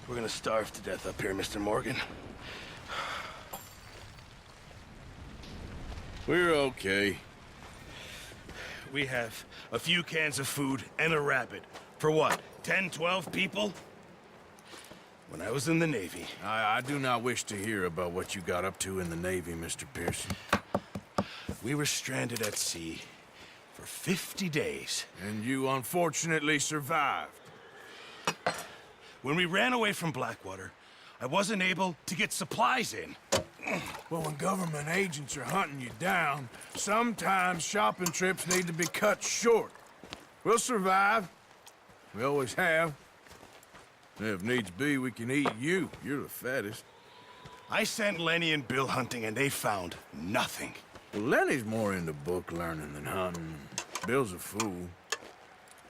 We're gonna starve to death up here, Mr. Morgan. We're okay. We have a few cans of food and a rabbit. For what, 10, 12 people? When I was in the Navy... I do not wish to hear about what you got up to in the Navy, Mr. Pearson. We were stranded at sea for 50 days. And you unfortunately survived. When we ran away from Blackwater, I wasn't able to get supplies in. Well, when government agents are hunting you down, sometimes shopping trips need to be cut short. We'll survive. We always have. If needs be, we can eat you. You're the fattest. I sent Lenny and Bill hunting, and they found nothing. Well, Lenny's more into book learning than hunting. Bill's a fool.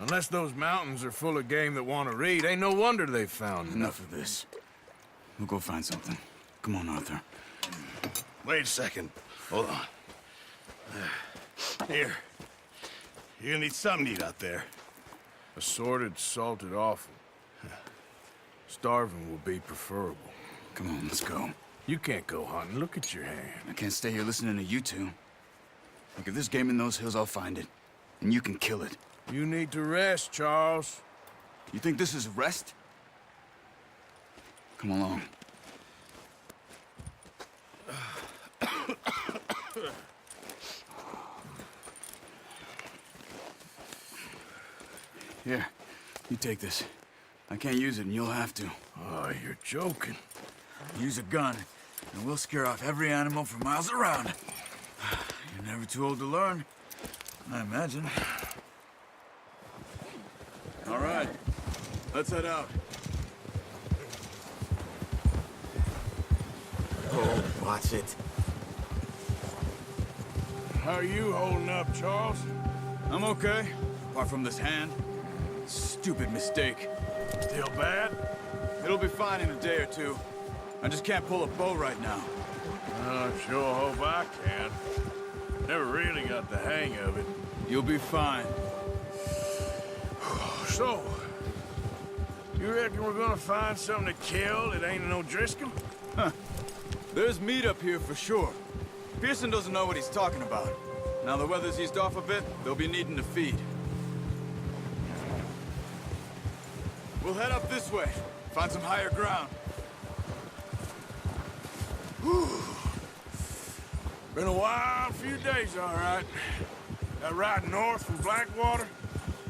Unless those mountains are full of game that want to read, ain't no wonder they found Enough of this. We'll go find something. Come on, Arthur. Wait a second. Hold on. Here. You're gonna need something to eat out there. Assorted, salted offal. Starving will be preferable. Come on, let's go. You can't go hunting. Look at your hand. I can't stay here listening to you two. Look, if there's game in those hills, I'll find it. And you can kill it. You need to rest, Charles. You think this is rest? Come along. Here, you take this. I can't use it, and you'll have to. Oh, you're joking. Use a gun, and we'll scare off every animal for miles around. You're never too old to learn, I imagine. All right, let's head out. Oh, watch it. How are you holding up, Charles? I'm okay, apart from this hand. Stupid mistake. Still bad? It'll be fine in a day or two. I just can't pull a bow right now. I sure hope I can. Never really got the hang of it. You'll be fine. So, you reckon we're gonna find something to kill that ain't no Driscoll? Huh. There's meat up here for sure. Pearson doesn't know what he's talking about. Now the weather's eased off a bit, they'll be needing to feed. We'll head up this way. Find some higher ground. Whew. Been a wild few days, all right. That ride north from Blackwater,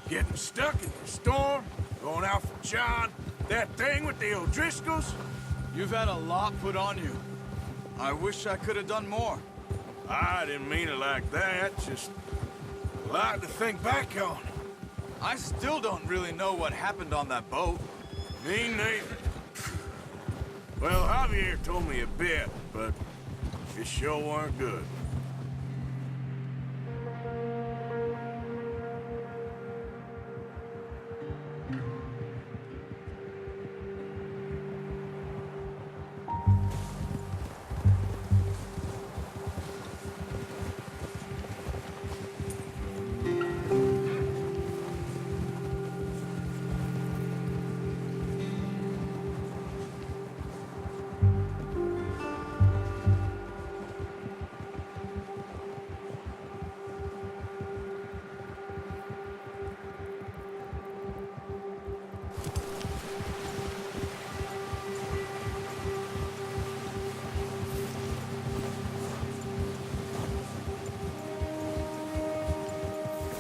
getting stuck in the storm, going out for John, that thing with the O'Driscolls. You've had a lot put on you. I wish I could have done more. I didn't mean it like that, just a lot to think back on. I still don't really know what happened on that boat. Me neither. Well, Javier told me a bit, but it sure weren't good.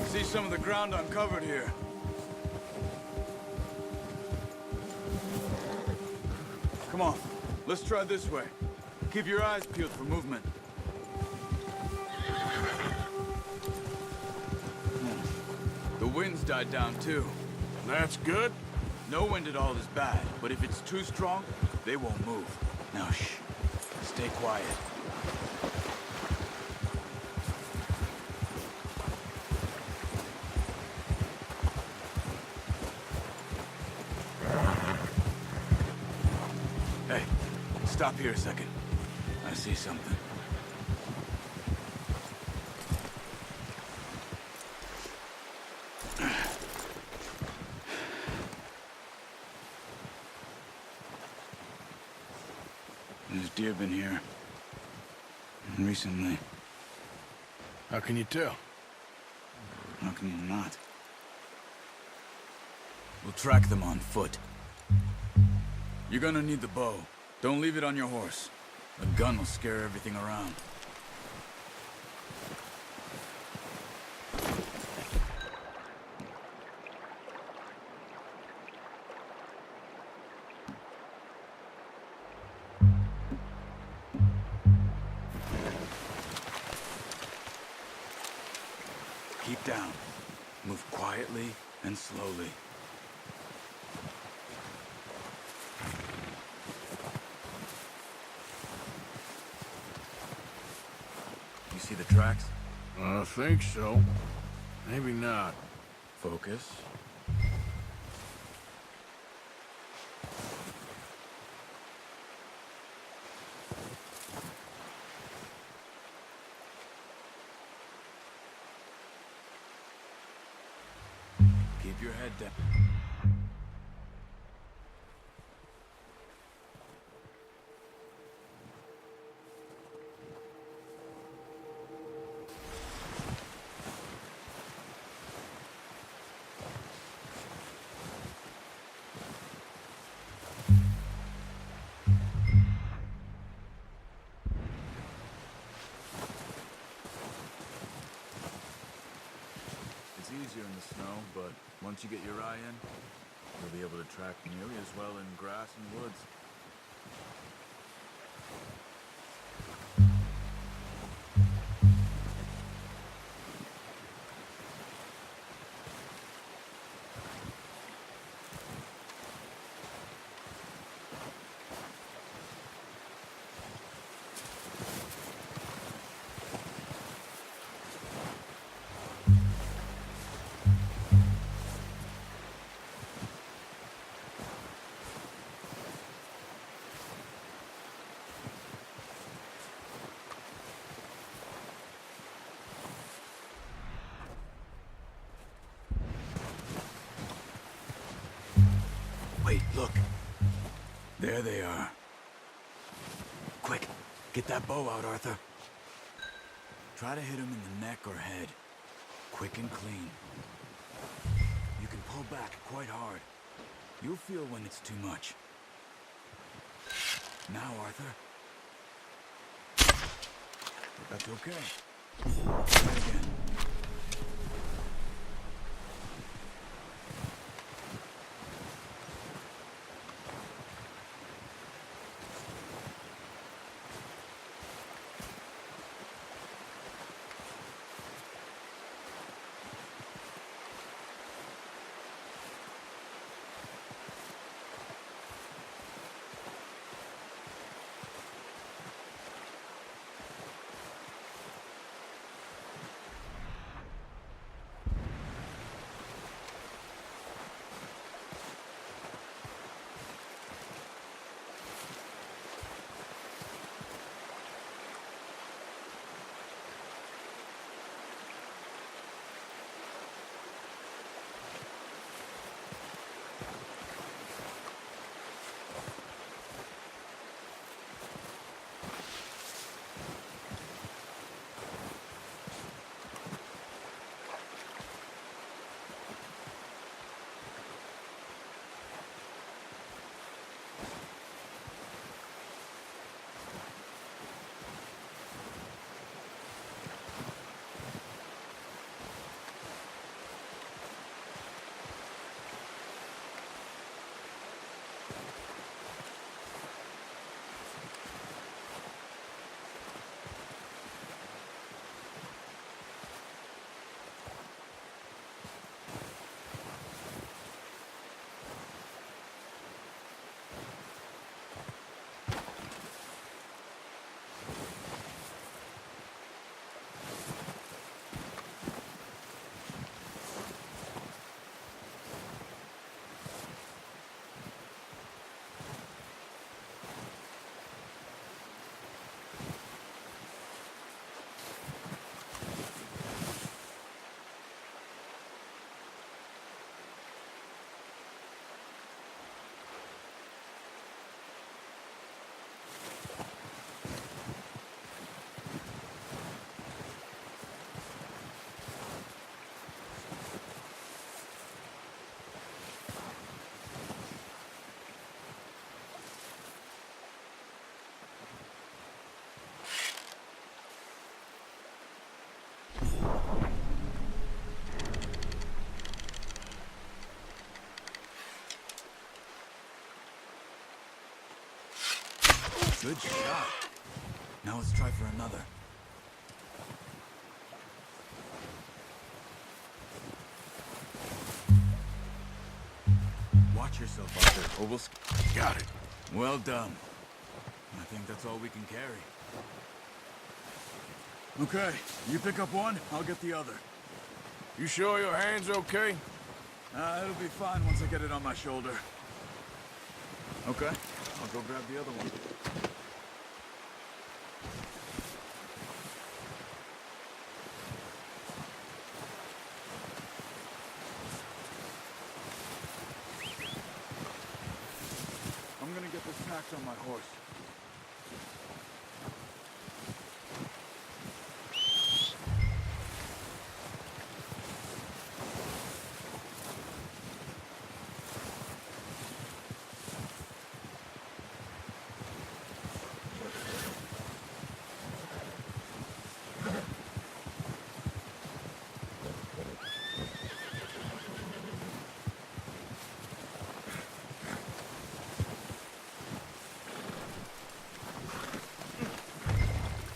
See some of the ground uncovered here. Come on, let's try this way. Keep your eyes peeled for movement. The wind's died down too. That's good. No wind at all is bad, but if it's too strong, they won't move. Now shh, stay quiet. Hey, stop here a second. I see something. deer been here. Recently. How can you tell? How can you not? We'll track them on foot. You're gonna need the bow. Don't leave it on your horse. A gun will scare everything around. Keep down. Move quietly and slowly. You see the tracks? I think so. Maybe not. Focus. Keep your head down. It's easier in the snow, but once you get your eye in, you'll be able to track nearly as well in grass and woods. Wait, look. There they are. Quick, get that bow out, Arthur. Try to hit him in the neck or head. Quick and clean. You can pull back quite hard. You'll feel when it's too much. Now, Arthur. That's okay. Try again. Good shot. Now let's try for another. Watch yourself out there, or we'll... Got it. Well done. I think that's all we can carry. Okay, you pick up one, I'll get the other. You sure your hand's okay? It'll be fine once I get it on my shoulder. Okay, I'll go grab the other one. I'm gonna get this packed on my horse.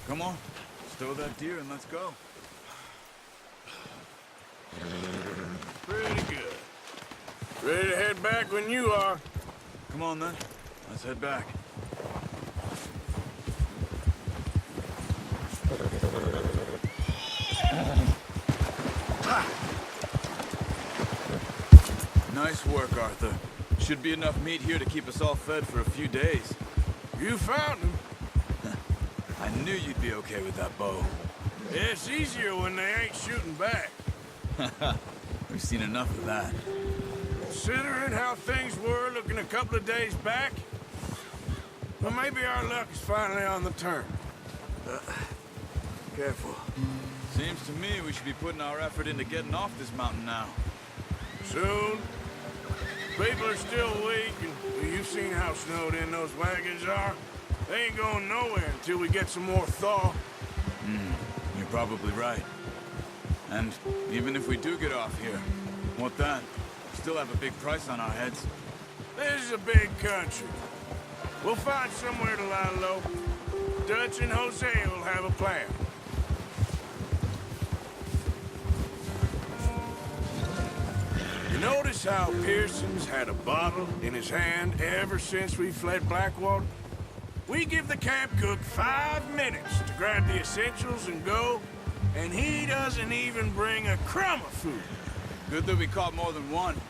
Come on, stow that deer and let's go. Pretty good. Ready to head back when you are. Come on then, let's head back. Nice work, Arthur. Should be enough meat here to keep us all fed for a few days. You found him. I knew you'd be okay with that bow. It's easier when they ain't shooting back. We've seen enough of that. Considering how things were looking a couple of days back, well, maybe our luck is finally on the turn. Careful. Seems to me we should be putting our effort into getting off this mountain now. Soon. People are still weak, and well, you've seen how snowed in those wagons are. They ain't going nowhere until we get some more thaw. You're probably right. And even if we do get off here, what then? Still have a big price on our heads. This is a big country. We'll find somewhere to lie low. Dutch and Jose will have a plan. You notice how Pearson's had a bottle in his hand ever since we fled Blackwater? We give the camp cook 5 minutes to grab the essentials and go, and he doesn't even bring a crumb of food. Good that we caught more than one.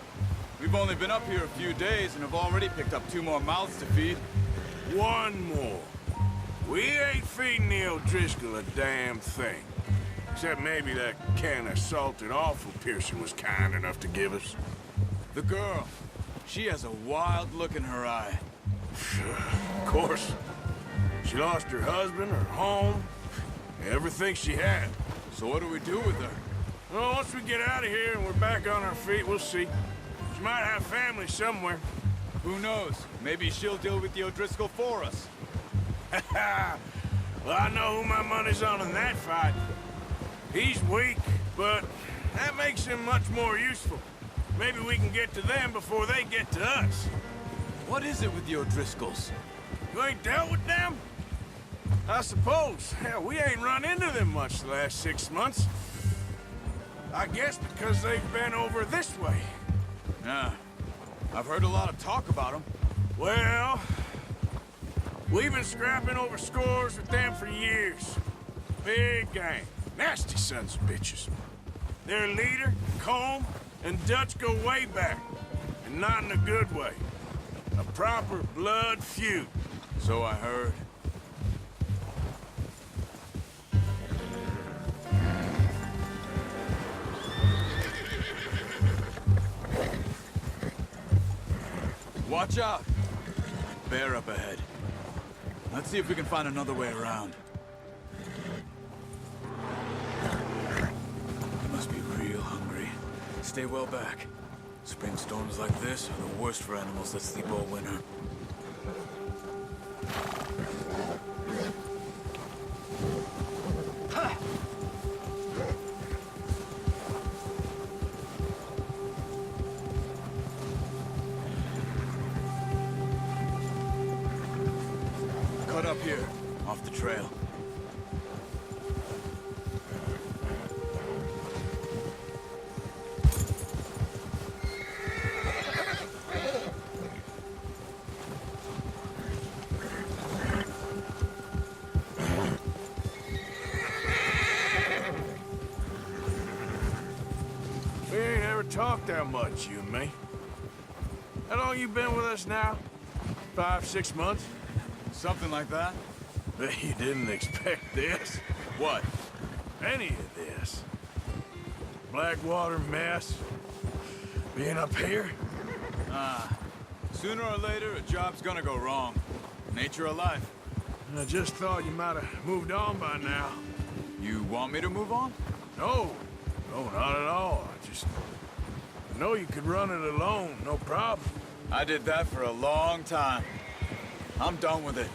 We've only been up here a few days and have already picked up 2 more mouths to feed. One more. We ain't feeding the O'Driscoll a damn thing. Except maybe that can of salted offal Pearson was kind enough to give us. The girl. She has a wild look in her eye. Of course. She lost her husband, her home, everything she had. So what do we do with her? Well, once we get out of here and we're back on our feet, we'll see. She might have family somewhere. Who knows? Maybe she'll deal with the O'Driscoll for us. Well, I know who my money's on in that fight. He's weak, but that makes him much more useful. Maybe we can get to them before they get to us. What is it with the O'Driscolls? You ain't dealt with them? I suppose. Hell, we ain't run into them much the last 6 months. I guess because they've been over this way. Yeah. I've heard a lot of talk about them. Well, we've been scrapping over scores with them for years. Big gang. Nasty sons of bitches. Their leader, Combe, and Dutch go way back. And not in a good way. A proper blood feud. So I heard. Watch out! Bear up ahead. Let's see if we can find another way around. They must be real hungry. Stay well back. Spring storms like this are the worst for animals that sleep all winter. Cut up here, off the trail. We ain't ever talked that much, you and me. How long you been with us now? 5, 6 months? Something like that? Bet you didn't expect this. What? Any of this. Blackwater mess. Being up here? Sooner or later, a job's gonna go wrong. Nature of life. I just thought you might have moved on by now. You want me to move on? No. No, not at all. I know you could run it alone, no problem. I did that for a long time. I'm done with it.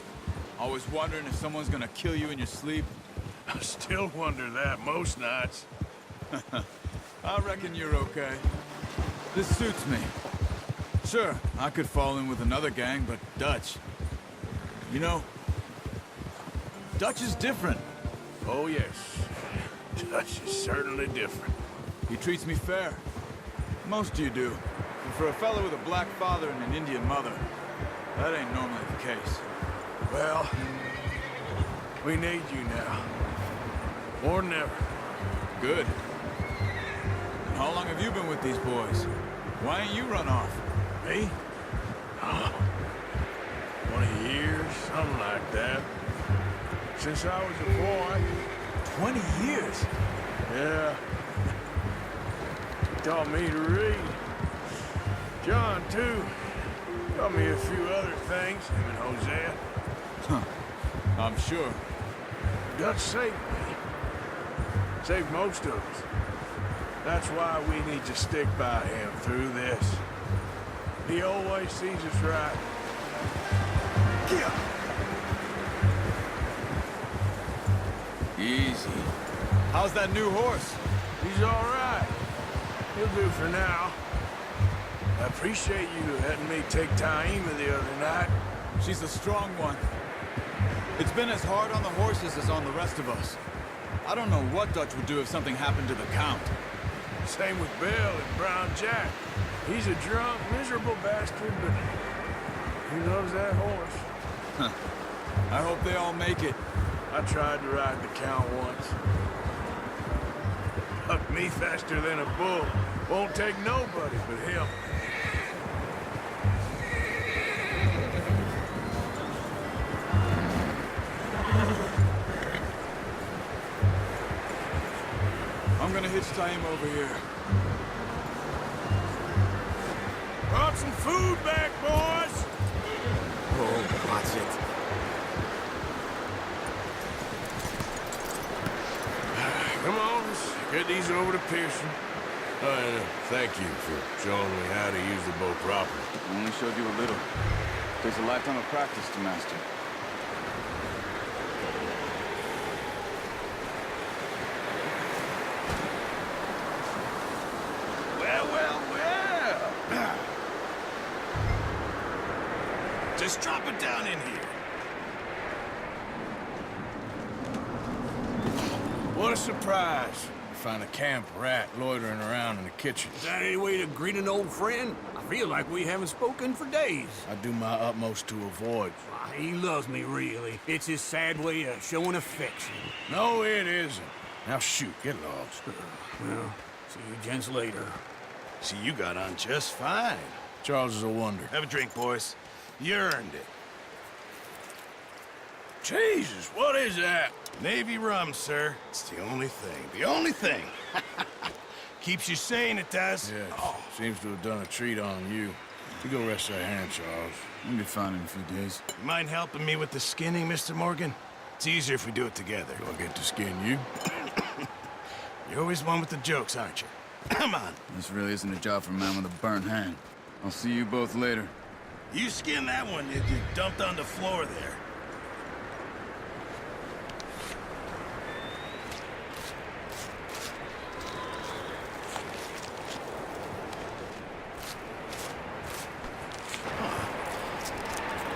Always wondering if someone's gonna kill you in your sleep. I still wonder that most nights. I reckon you're okay. This suits me. Sure, I could fall in with another gang, but Dutch... You know, Dutch is different. Oh, yes. Dutch is certainly different. He treats me fair. Most of you do. And for a fellow with a black father and an Indian mother, that ain't normally the case. Well, we need you now. More than ever. Good. And how long have you been with these boys? Why ain't you run off? Me? Oh, 20 years, something like that. Since I was a boy. 20 years? Yeah. Taught me to read. John, too. Taught me a few other things, him and Hosea. Huh. I'm sure. Dutch saved me. Saved most of us. That's why we need to stick by him through this. He always sees us right. Yeah. Easy. How's that new horse? He's all right. He'll do for now. I appreciate you letting me take Taima the other night. She's a strong one. It's been as hard on the horses as on the rest of us. I don't know what Dutch would do if something happened to the Count. Same with Bill and Brown Jack. He's a drunk, miserable bastard, but he loves that horse. Huh. I hope they all make it. I tried to ride the Count once. Bucked me faster than a bull. Won't take nobody but him. I'm gonna hitch Taima over here. Brought some food back, boys! Oh, watch it. Come on, let's get these over to Pearson. Thank you for showing me how to use the boat properly. I only showed you a little. Takes a lifetime of practice to master. Well. Just drop it down in here. What a surprise. Find a camp rat loitering around in the kitchen. Is that any way to greet an old friend? I feel like we haven't spoken for days. I do my utmost to avoid. He loves me, really. It's his sad way of showing affection. No, it isn't. Now shoot, get lost. Well, see you gents later. See, you got on just fine. Charles is a wonder. Have a drink, boys. You earned it. Jesus, what is that? Navy rum, sir. It's the only thing. The only thing. Keeps you sane, it does. Yes, seems to have done a treat on you. You go rest that hand, Charles. We'll be fine in a few days. You mind helping me with the skinning, Mr. Morgan? It's easier if we do it together. Do I get to skin you? You're always one with the jokes, aren't you? Come on. This really isn't a job for a man with a burnt hand. I'll see you both later. You skin that one you dumped on the floor there.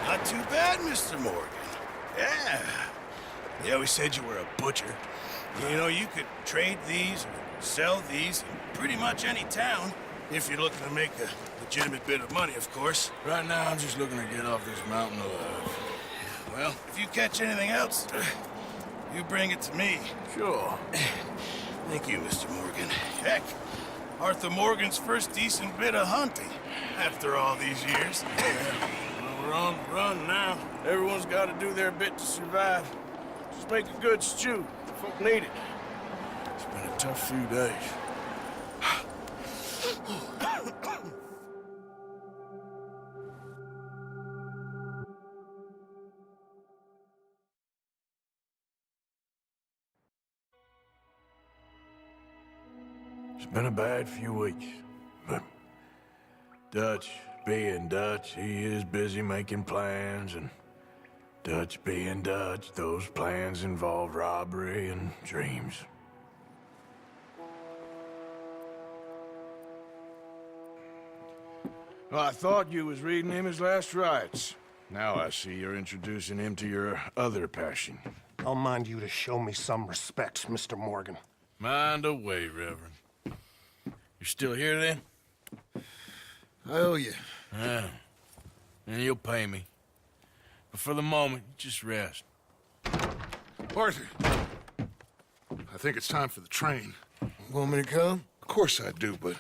Not too bad, Mr. Morgan. Yeah. They always said you were a butcher. You know, you could trade these or sell these in pretty much any town if you're looking to make a legitimate bit of money, of course. Right now, I'm just looking to get off this mountain alive. Well, if you catch anything else, you bring it to me. Sure. Thank you, Mr. Morgan. Heck, Arthur Morgan's first decent bit of hunting after all these years. Well, we're on the run now. Everyone's got to do their bit to survive. Just make a good stew. Folk need it. It's been a tough few days. It's been a bad few weeks, but Dutch being Dutch, he is busy making plans, and Dutch being Dutch, those plans involve robbery and dreams. Well, I thought you was reading him his last rites. Now I see you're introducing him to your other passion. I'll mind you to show me some respect, Mr. Morgan. Mind away, Reverend. You're still here, then? I owe you. Yeah. And you'll pay me. But for the moment, just rest. Arthur, I think it's time for the train. Want me to come? Of course I do, but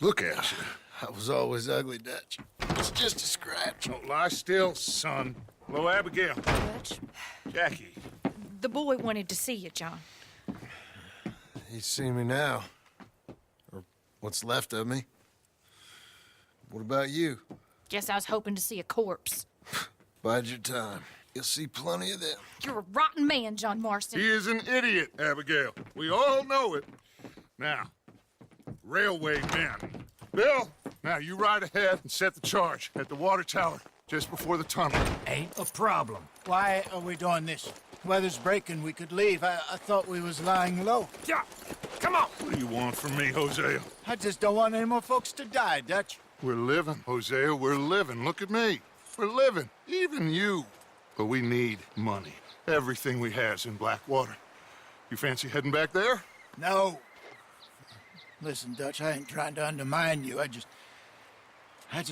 look at you. I was always ugly, Dutch. It's just a scratch. Don't lie still, son. Hello, Abigail. Dutch, Jackie. the boy wanted to see you, John. He's seen me now. Or what's left of me. What about you? Guess I was hoping to see a corpse. Bide your time. You'll see plenty of them. You're a rotten man, John Marston. He is an idiot, Abigail. We all know it. Now, railway men. Bill, now you ride ahead and set the charge at the water tower just before the tunnel. Ain't a problem. Why are we doing this? Weather's breaking, we could leave. I thought we was lying low. Yeah, come on. What do you want from me, Hosea? I just don't want any more folks to die, Dutch. We're living, Hosea, we're living. Look at me. We're living. Even you. But we need money. Everything we has in Blackwater. You fancy heading back there? No. Listen, Dutch, I ain't trying to undermine you. I just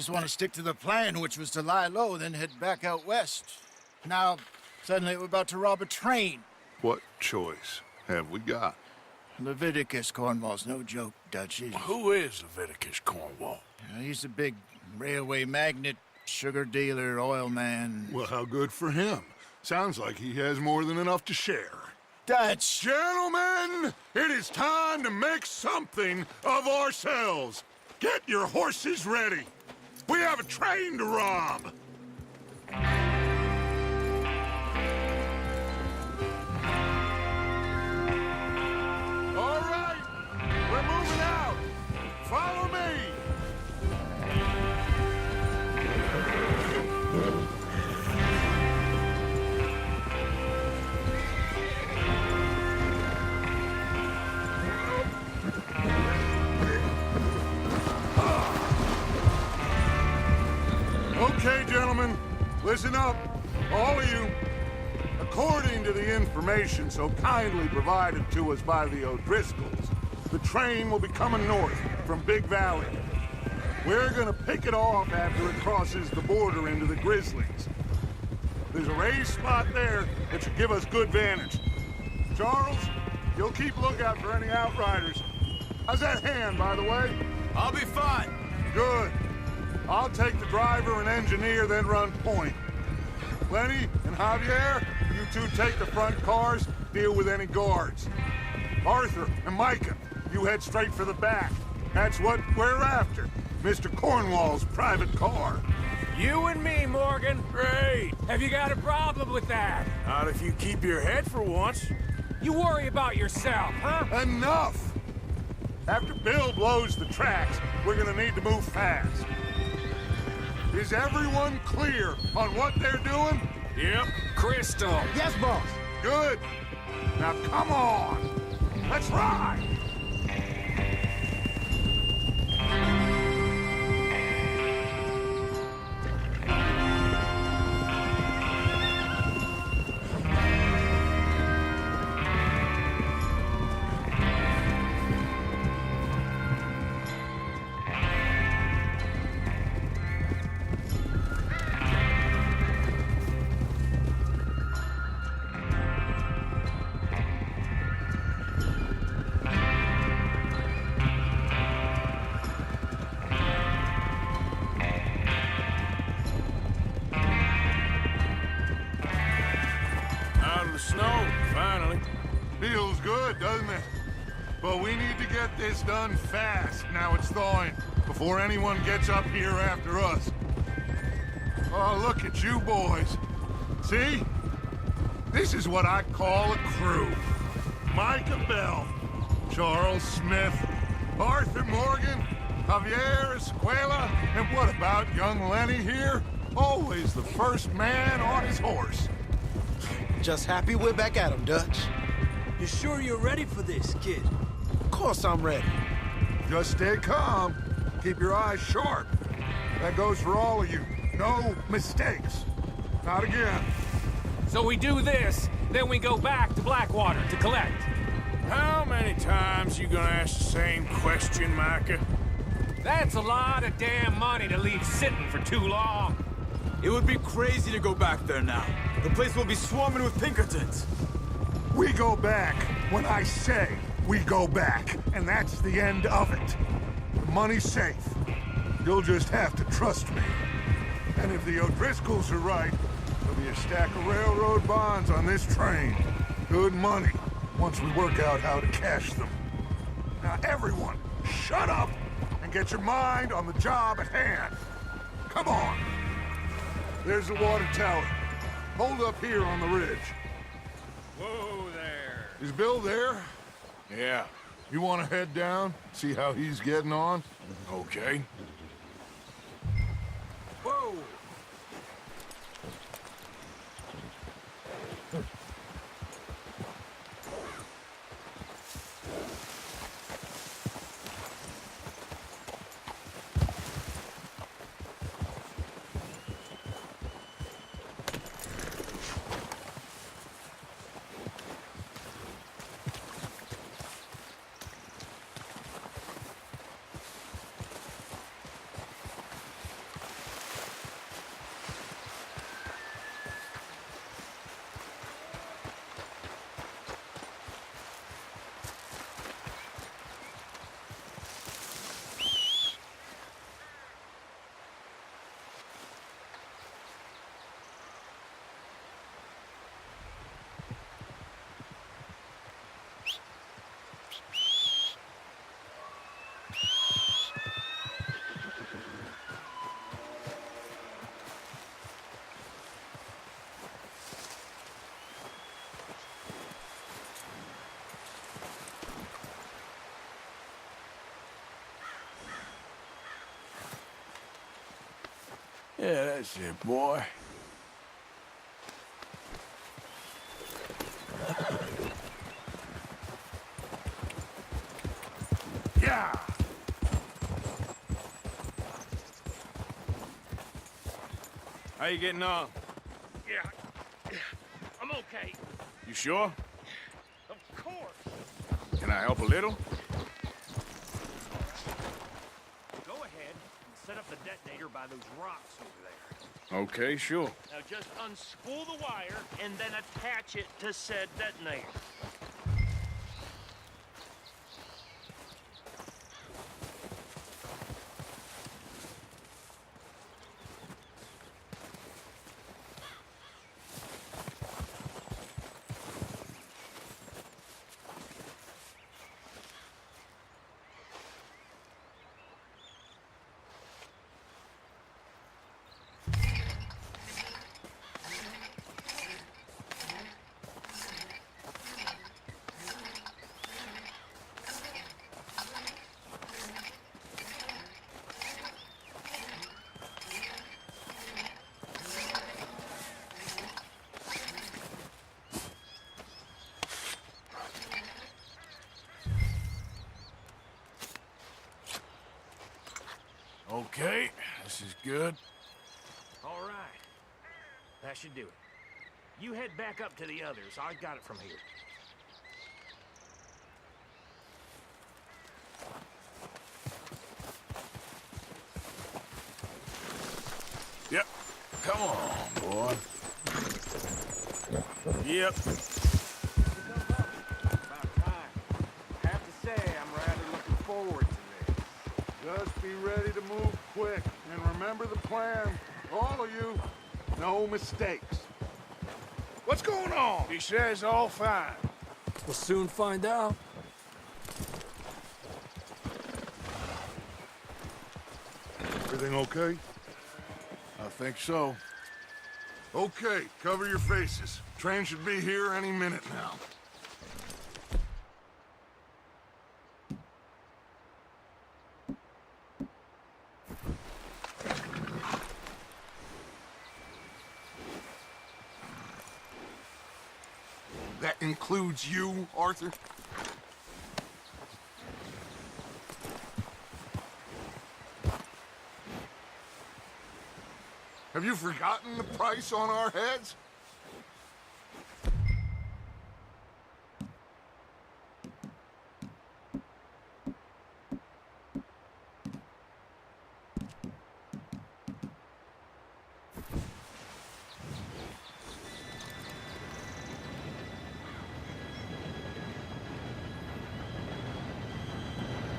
want to stick to the plan, which was to lie low, then head back out west. Now, suddenly we're about to rob a train. What choice have we got? Leviticus Cornwall's no joke, Dutch. Who is Leviticus Cornwall? He's a big railway magnate, sugar dealer, oil man. Well, how good for him. Sounds like he has more than enough to share. Dutch! Gentlemen, it is time to make something of ourselves. Get your horses ready. We have a train to rob. All right, we're moving out. Follow me. Okay, gentlemen, listen up, all of you. According to the information so kindly provided to us by the O'Driscolls, the train will be coming north from Big Valley. We're gonna pick it off after it crosses the border into the Grizzlies. There's a raised spot there that should give us good vantage. Charles, you'll keep lookout for any outriders. How's that hand, by the way? I'll be fine. Good. I'll take the driver and engineer, then run point. Lenny and Javier, you two take the front cars, deal with any guards. Arthur and Micah, you head straight for the back. That's what we're after. Mr. Cornwall's private car. You and me, Morgan. Great. Have you got a problem with that? Not if you keep your head for once. You worry about yourself, huh? Enough! After Bill blows the tracks, we're gonna need to move fast. Is everyone clear on what they're doing? Yep. Crystal. Yes, boss. Good. Now come on. Let's ride. But we need to get this done fast. Now it's thawing, before anyone gets up here after us. Oh, look at you boys. See? This is what I call a crew. Micah Bell, Charles Smith, Arthur Morgan, Javier Escuela, and what about young Lenny here? Always the first man on his horse. Just happy we're back at him, Dutch. You sure you're ready for this, kid? Of course I'm ready. Just stay calm. Keep your eyes sharp. That goes for all of you. No mistakes. Not again. So we do this, then we go back to Blackwater to collect. How many times you gonna ask the same question, Micah? That's a lot of damn money to leave sitting for too long. It would be crazy to go back there now. The place will be swarming with Pinkertons. We go back when I say we go back, and that's the end of it. The money's safe. You'll just have to trust me. And if the O'Driscolls are right, there'll be a stack of railroad bonds on this train. Good money, once we work out how to cash them. Now everyone, shut up and get your mind on the job at hand. Come on. There's the water tower. Hold up here on the ridge. Whoa there. Is Bill there? Yeah, You want to head down, see how he's getting on? okay. Whoa! Yeah, that's it, boy. Yeah! How you getting on? Yeah, I'm okay. You sure? Of course. Can I help a little? Go ahead and set up the detonator by those rocks over there. Okay, sure. Now just unspool the wire and then attach it to said detonator. Okay, this is good. All right. That should do it. You head back up to the others. I got it from here. Yep. Come on, boy. Yep. About time. I have to say, I'm rather looking forward to this. Just be ready to move quick. And remember the plan. All of you, no mistakes. What's going on? He says all fine. We'll soon find out. Everything okay? I think so. Okay, cover your faces. Train should be here any minute now. That includes you, Arthur? Have you forgotten the price on our heads?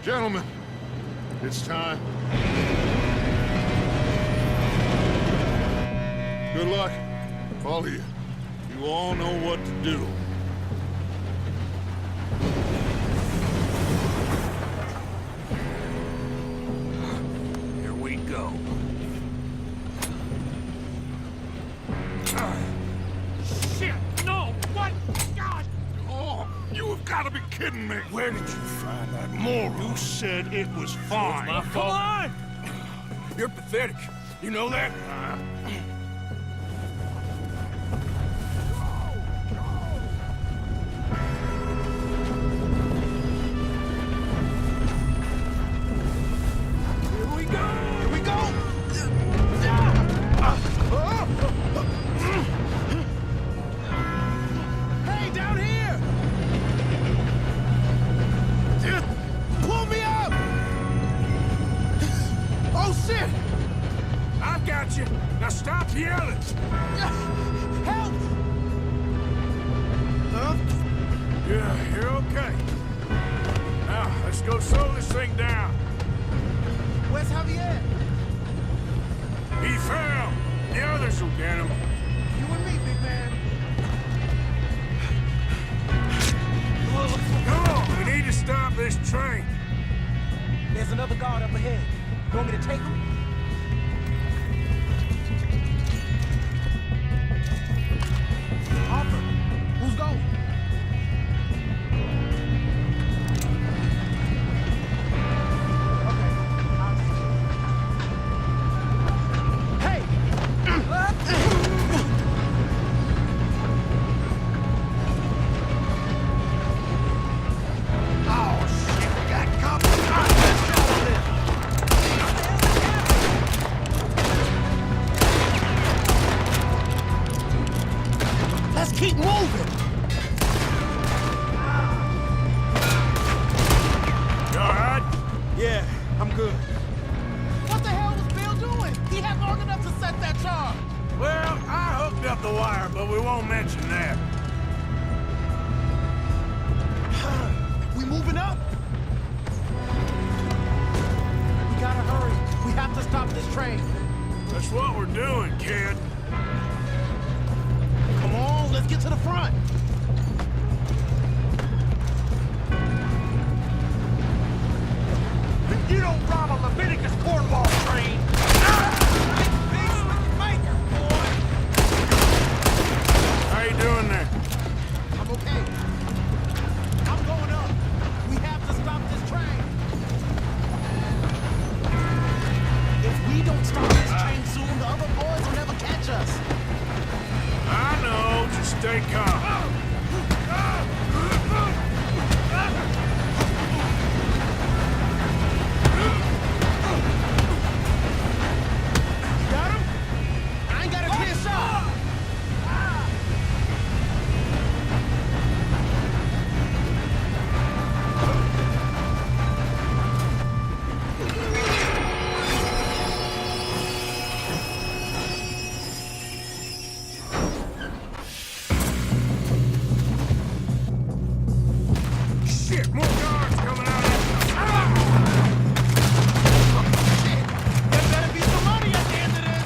Gentlemen, it's time. Good luck, all of you. You all know what to do. Here we go. Shit! No! What? God! Oh, you have got to be kidding me. Where did you find that moron? You said it was fine. My Come fault. on! You're pathetic. You know that? Here we go! Here we go! Hey, down here! Pull me up! Oh, shit! I've got you. Now stop yelling. Help! Huh? Yeah, you're okay. Now, let's go slow this thing down. Where's Javier? He fell. The others will get him. You and me, big man. Come on, we need to stop this train. There's another guard up ahead. You want me to take him? Arthur, who's going? Okay, let's keep moving. You all right? Yeah, I'm good. What the hell was Bill doing? He had long enough to set that charge. Well, I hooked up the wire, but we won't mention that. We moving up? We gotta hurry. We have to stop this train. That's what we're doing, kid. Come on, let's get to the front. You don't rob a Leviticus cornball train! How you doing there? I'm okay. I'm going up. We have to stop this train. If we don't stop this train soon, the other boys will never catch us. I know, just stay calm. Got him? I ain't got a clear shot. Shit, more guards coming out of There better be some money at the end of this.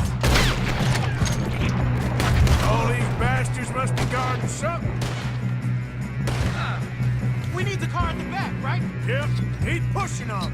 All these bastards must be guarding something. We need the car at the back, right? Yep, keep pushing on.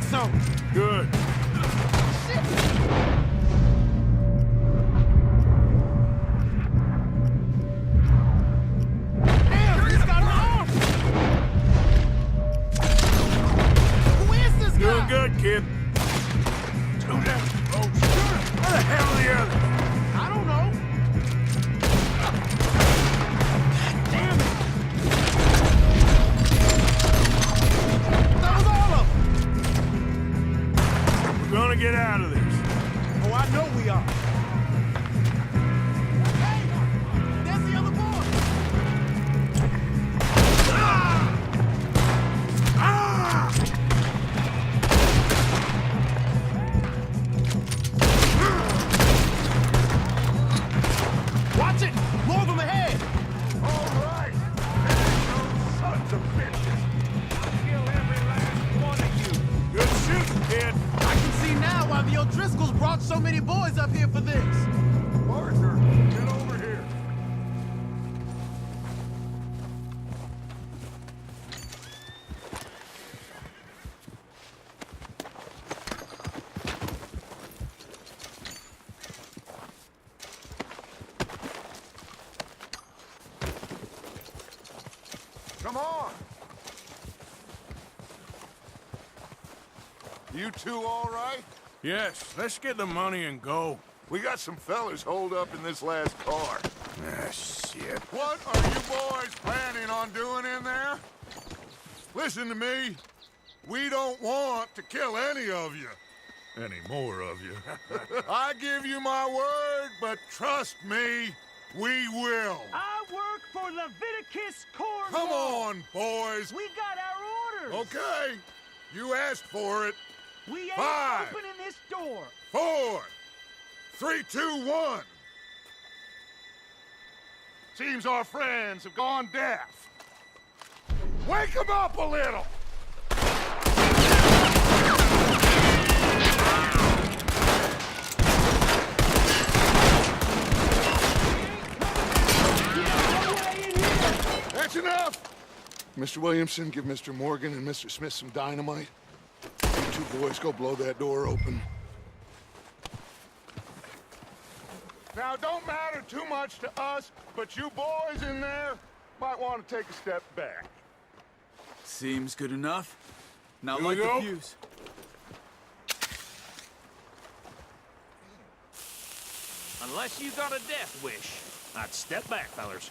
some. Good. Damn, he's got an arm! Who is this guy? Doing good, kid. Two down. Oh, sure. Where the hell are the others? I don't know. Damn it! That was all of them! We're gonna get out of this. Oh, I know we are. Hey! There's the other boy! Watch it! More of them ahead! All right. Sons of bitches. Kill every last one of you. Good shooting, kid. I can see now why the O'Driscolls brought so many boys up here for this. Arthur, get over here. Come on. You two all right? Yes, let's get the money and go. We got some fellas holed up in this last car. Ah, shit. What are you boys planning on doing in there? Listen to me. We don't want to kill any of you. Any more of you. I give you my word, but trust me, we will. I work for Leviticus Corps. Come on, boys. We got our orders. Okay. You asked for it. We ain't 5, opening this door. 4, 3, 2, 1. Seems our friends have gone deaf. Wake them up a little. That's enough. Mr. Williamson, give Mr. Morgan and Mr. Smith some dynamite. You two boys go blow that door open. Now, don't matter too much to us, but you boys in there might want to take a step back. Seems good enough. Not Here we like the go. fuse. Unless you got a death wish, I'd step back, fellers.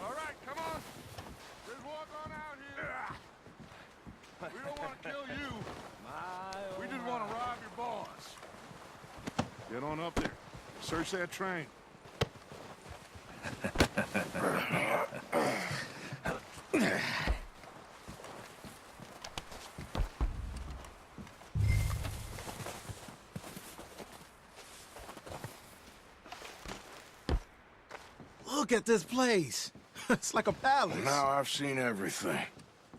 All right, come on. Let's walk on out here. We don't want to kill you. We just want to rob your boss. Get on up there. Search that train. Look at this place. It's like a palace. Now I've seen everything.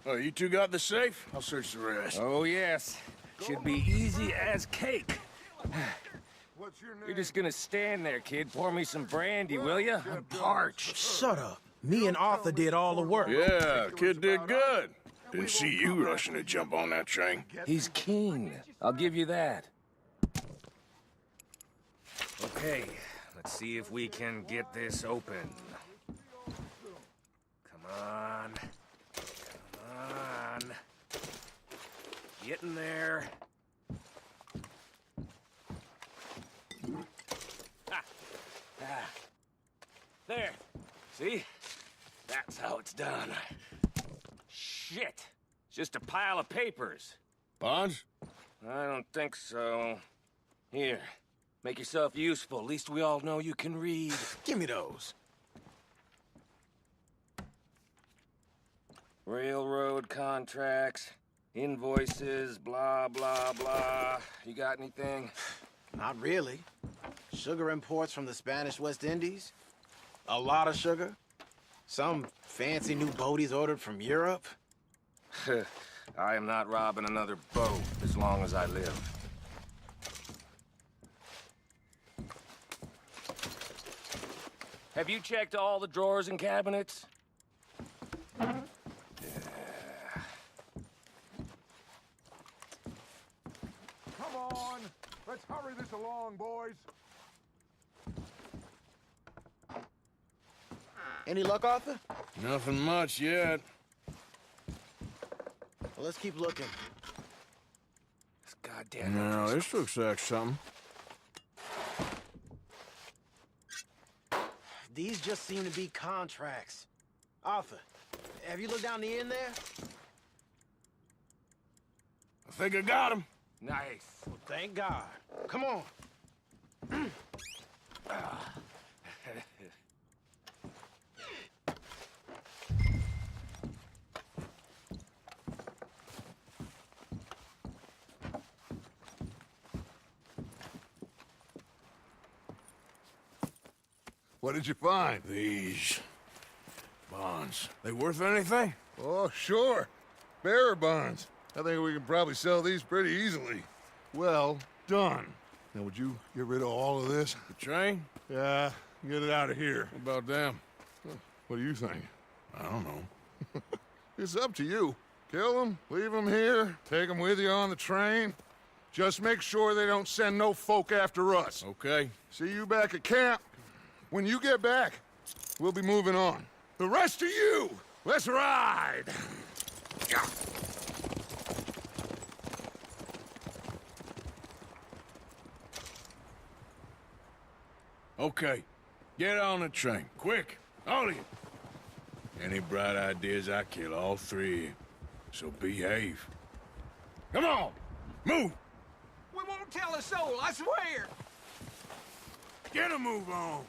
Oh, you two got the safe? I'll search the rest. Oh, yes. Should be easy as cake. What's your name? You're just gonna stand there, kid. Pour me some brandy, will ya? I'm parched. Shut up. Me and Arthur did all the work. Yeah, kid did good. Didn't see you rushing to jump on that train. He's keen. I'll give you that. Okay, let's see if we can get this open. Come on. Come on. Get in there. Ah. There. See? That's how it's done. Shit. It's just a pile of papers. Bonds? I don't think so. Here. Make yourself useful. At least we all know you can read. Give me those. Railroad contracts, invoices, blah, blah, blah. You got anything? Not really. Sugar imports from the Spanish West Indies. A lot of sugar. Some fancy new boat he's ordered from Europe. I am not robbing another boat as long as I live. Have you checked all the drawers and cabinets? Come on! Let's hurry this along, boys. Any luck, Arthur? Nothing much yet. Well, let's keep looking. This goddamn... No, this looks like something. These just seem to be contracts. Arthur, have you looked down the end there? I think I got him. Nice. Well, thank God. Come on. What did you find? These bonds. They worth anything? Oh, sure. Bearer bonds. I think we can probably sell these pretty easily. Well done. Now, would you get rid of all of this? The train? Yeah, get it out of here. What about them? What do you think? I don't know. It's up to you. Kill them, leave them here, take them with you on the train. Just make sure they don't send no folk after us. Okay. See you back at camp. When you get back, we'll be moving on. The rest of you, let's ride! Okay. Get on the train. Quick. All of you. Any bright ideas, I kill all three of you. So behave. Come on! Move! We won't tell a soul, I swear! Get a move on!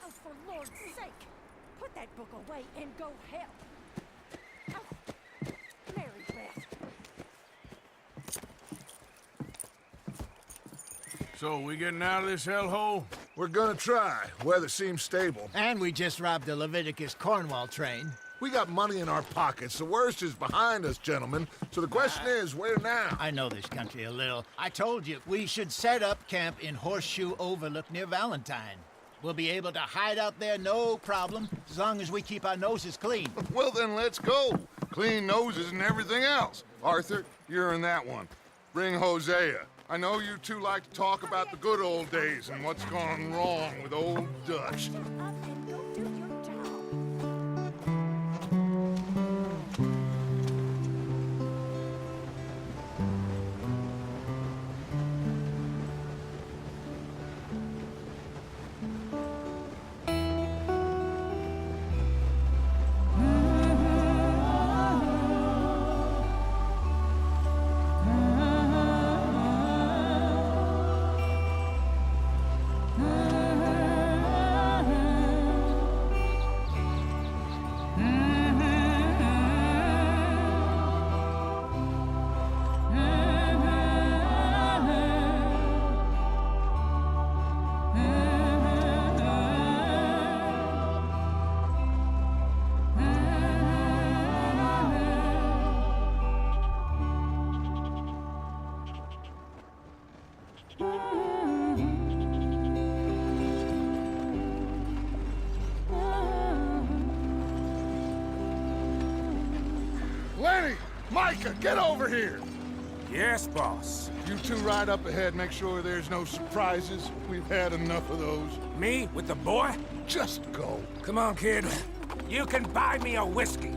Oh, for Lord's sake! Put that book away and go help! Oh, Mary Beth. So, we getting out of this hellhole? We're gonna try. Weather seems stable. And we just robbed the Leviticus Cornwall train. We got money in our pockets. The worst is behind us, gentlemen. So the question is, where now? I know this country a little. I told you, we should set up camp in Horseshoe Overlook near Valentine. We'll be able to hide out there, no problem, as long as we keep our noses clean. Well, then let's go. Clean noses and everything else. Arthur, you're in that one. Bring Hosea. I know you two like to talk about the good old days and what's gone wrong with old Dutch. Micah, get over here! Yes, boss. You two ride up ahead, make sure there's no surprises. We've had enough of those. Me with the boy? Just go. Come on, kid. You can buy me a whiskey.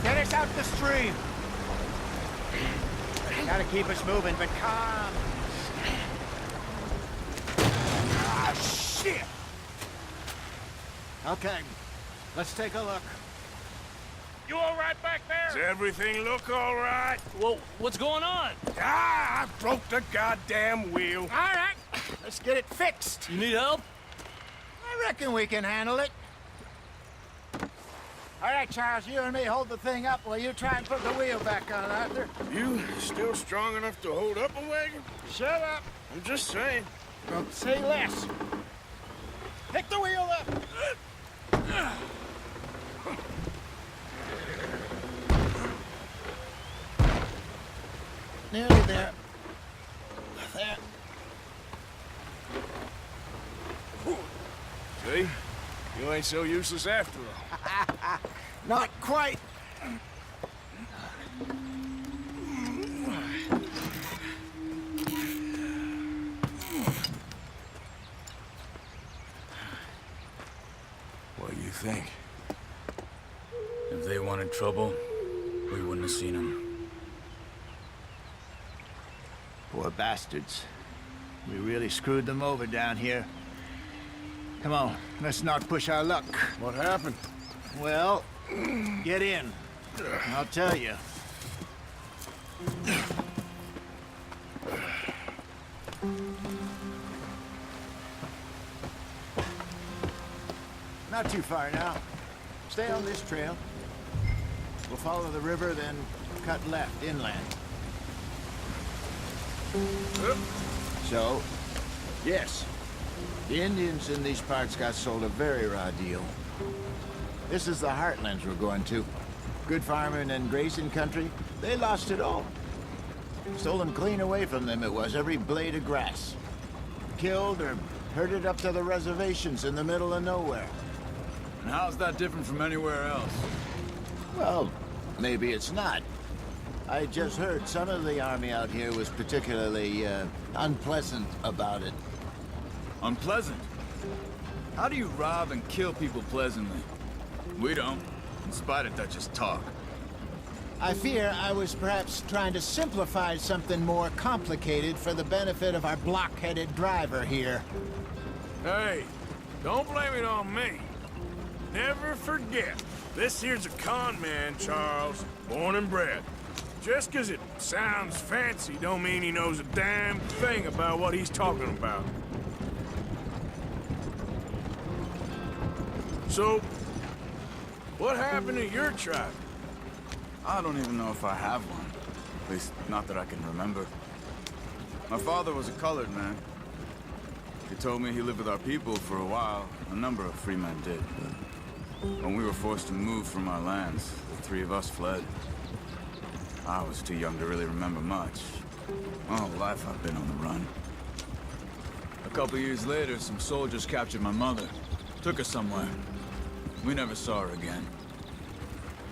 Get us out the stream. Gotta keep us moving, but calm. Ah, shit! Okay, let's take a look. You all right back there? Does everything look all right? Well, what's going on? Ah, I broke the goddamn wheel. All right, let's get it fixed. You need help? I reckon we can handle it. All right, Charles, you and me hold the thing up while you try and put the wheel back on, Arthur. You still strong enough to hold up a wagon? Shut up. I'm just saying. Don't say less. Pick the wheel up. Nearly there. There. See? You ain't so useless after all. Not quite. What do you think? If they wanted trouble, we wouldn't have seen them. Poor bastards. We really screwed them over down here. Come on, let's not push our luck. What happened? Well, get in. I'll tell you. Not too far now. Stay on this trail. We'll follow the river, then cut left inland. So, yes, the Indians in these parts got sold a very raw deal. This is the heartlands we're going to. Good farming and grazing country, they lost it all. Stolen clean away from them it was, every blade of grass. Killed or herded up to the reservations in the middle of nowhere. And how's that different from anywhere else? Well, maybe it's not. I just heard some of the army out here was particularly, unpleasant about it. Unpleasant? How do you rob and kill people pleasantly? We don't, in spite of Dutch's talk. I fear I was perhaps trying to simplify something more complicated for the benefit of our block-headed driver here. Hey, don't blame it on me. Never forget, this here's a con man, Charles, born and bred. Just 'cause it sounds fancy don't mean he knows a damn thing about what he's talking about. So, what happened to your tribe? I don't even know if I have one. At least, not that I can remember. My father was a colored man. He told me he lived with our people for a while. A number of free men did. When we were forced to move from our lands, the three of us fled. I was too young to really remember much. All life I've been on the run. A couple years later, some soldiers captured my mother. Took her somewhere. We never saw her again.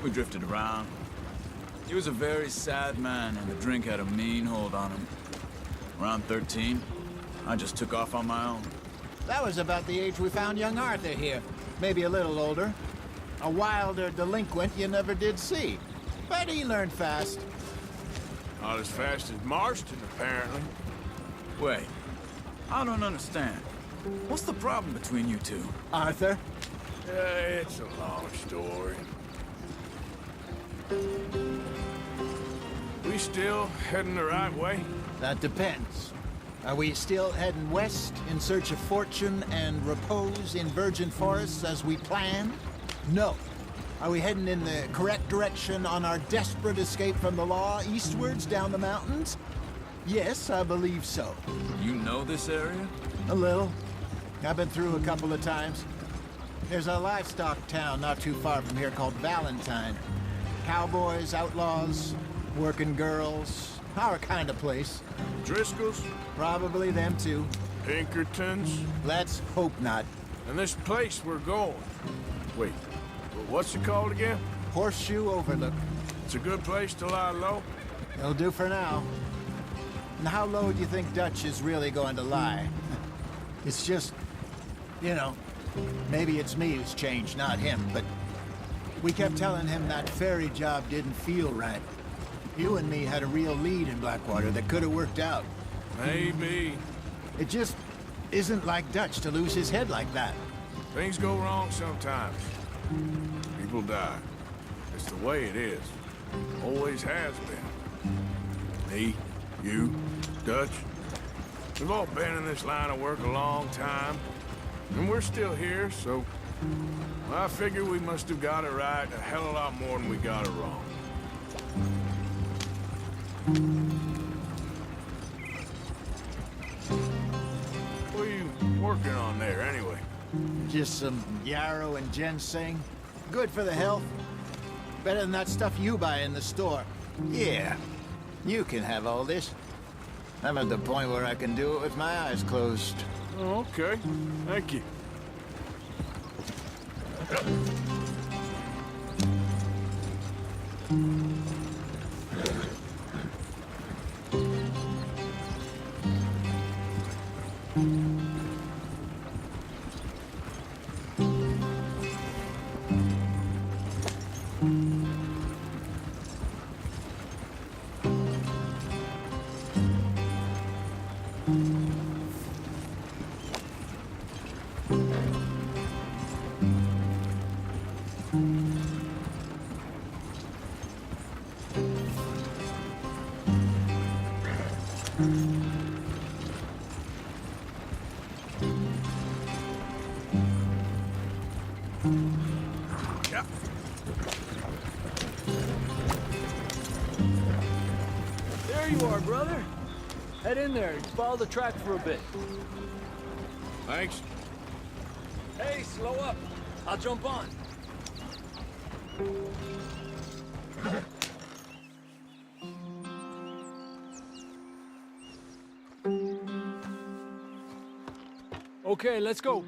We drifted around. He was a very sad man, and the drink had a mean hold on him. Around 13, I just took off on my own. That was about the age we found young Arthur here. Maybe a little older. A wilder delinquent you never did see. But he learned fast. Not as fast as Marston, apparently. Wait, I don't understand. What's the problem between you two? Arthur? It's a long story. We still heading the right way? That depends. Are we still heading west in search of fortune and repose in virgin forests as we planned? No. Are we heading in the correct direction on our desperate escape from the law eastwards down the mountains? Yes, I believe so. You know this area? A little. I've been through a couple of times. There's a livestock town not too far from here called Valentine. Cowboys, outlaws, working girls, our kind of place. Driscolls? Probably them too. Pinkertons? Let's hope not. And this place we're going. Wait, what's it called again? Horseshoe Overlook. It's a good place to lie low? It'll do for now. And how low do you think Dutch is really going to lie? It's just, you know, maybe it's me who's changed, not him, but we kept telling him that ferry job didn't feel right. You and me had a real lead in Blackwater that could have worked out. Maybe. It just isn't like Dutch to lose his head like that. Things go wrong sometimes. People die. It's the way it is. Always has been. Me, you, Dutch. We've all been in this line of work a long time. And we're still here, so... I figure we must have got it right a hell of a lot more than we got it wrong. What are you working on there, anyway? Just some yarrow and ginseng. Good for the health. Better than that stuff you buy in the store. Yeah, you can have all this. I'm at the point where I can do it with my eyes closed. Oh, okay. Thank you. There you are, brother. Head in there and follow the track for a bit. Thanks. Hey, slow up. I'll jump on. Okay, let's go.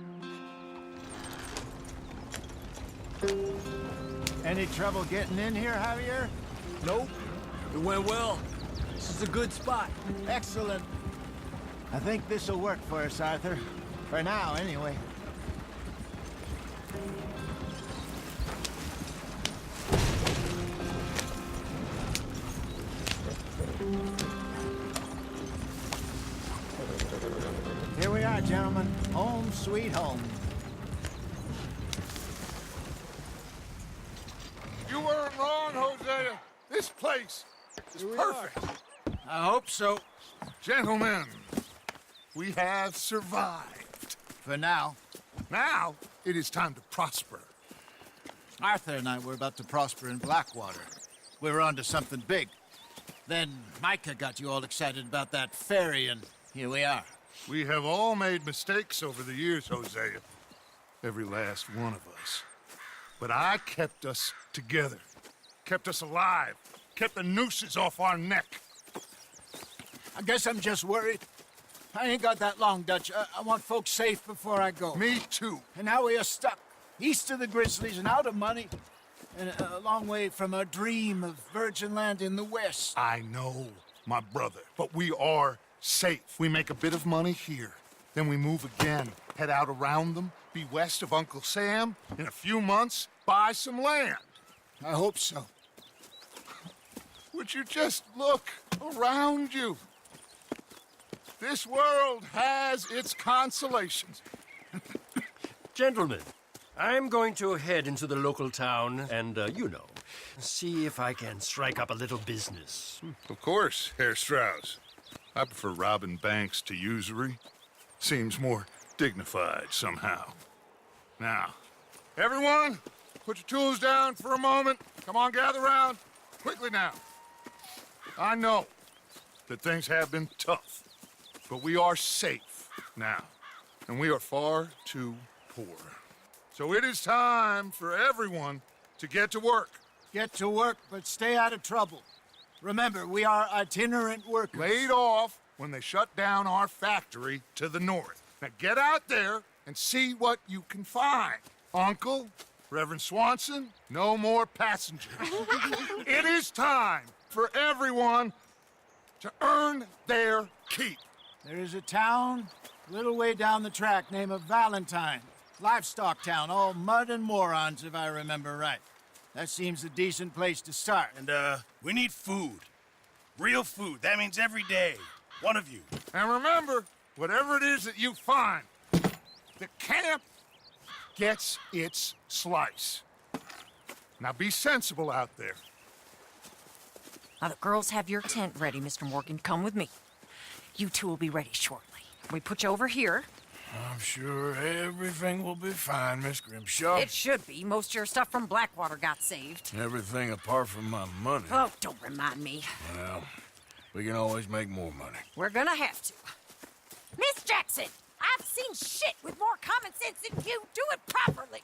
Any trouble getting in here, Javier? Nope. It went well. This is a good spot. Excellent. I think this'll work for us, Arthur. For now, anyway. Here we are, gentlemen. Home sweet home. You weren't wrong, Hosea. This place is perfect. I hope so. Gentlemen, we have survived. For now. Now, it is time to prosper. Arthur and I were about to prosper in Blackwater. We were onto something big. Then Micah got you all excited about that ferry, and here we are. We have all made mistakes over the years, Hosea. Every last one of us. But I kept us together. Kept us alive. Kept the nooses off our neck. I guess I'm just worried. I ain't got that long, Dutch. I want folks safe before I go. Me too. And now we are stuck, east of the Grizzlies and out of money, and a long way from our dream of virgin land in the west. I know, my brother, but we are safe. We make a bit of money here, then we move again, head out around them, be west of Uncle Sam, in a few months, buy some land. I hope so. Would you just look around you? This world has its consolations. Gentlemen, I'm going to head into the local town and, you know, see if I can strike up a little business. Of course, Herr Strauss. I prefer robbing banks to usury. Seems more dignified somehow. Now, everyone, put your tools down for a moment. Come on, gather round. Quickly now. I know that things have been tough, but we are safe now, and we are far too poor. So it is time for everyone to get to work. Get to work, but stay out of trouble. Remember, we are itinerant workers. Laid off when they shut down our factory to the north. Now get out there and see what you can find. Uncle, Reverend Swanson, no more passengers. It is time for everyone to earn their keep. There is a town a little way down the track named Valentine. Livestock town, all mud and morons, if I remember right. That seems a decent place to start. And, we need food. Real food. That means every day. One of you. And remember, whatever it is that you find, the camp gets its slice. Now be sensible out there. Now, the girls have your tent ready, Mr. Morgan. Come with me. You two will be ready shortly. We put you over here. I'm sure everything will be fine, Miss Grimshaw. It should be. Most of your stuff from Blackwater got saved. Everything apart from my money. Oh, don't remind me. Well, we can always make more money. We're gonna have to. Miss Jackson, I've seen shit with more common sense than you. Do it properly.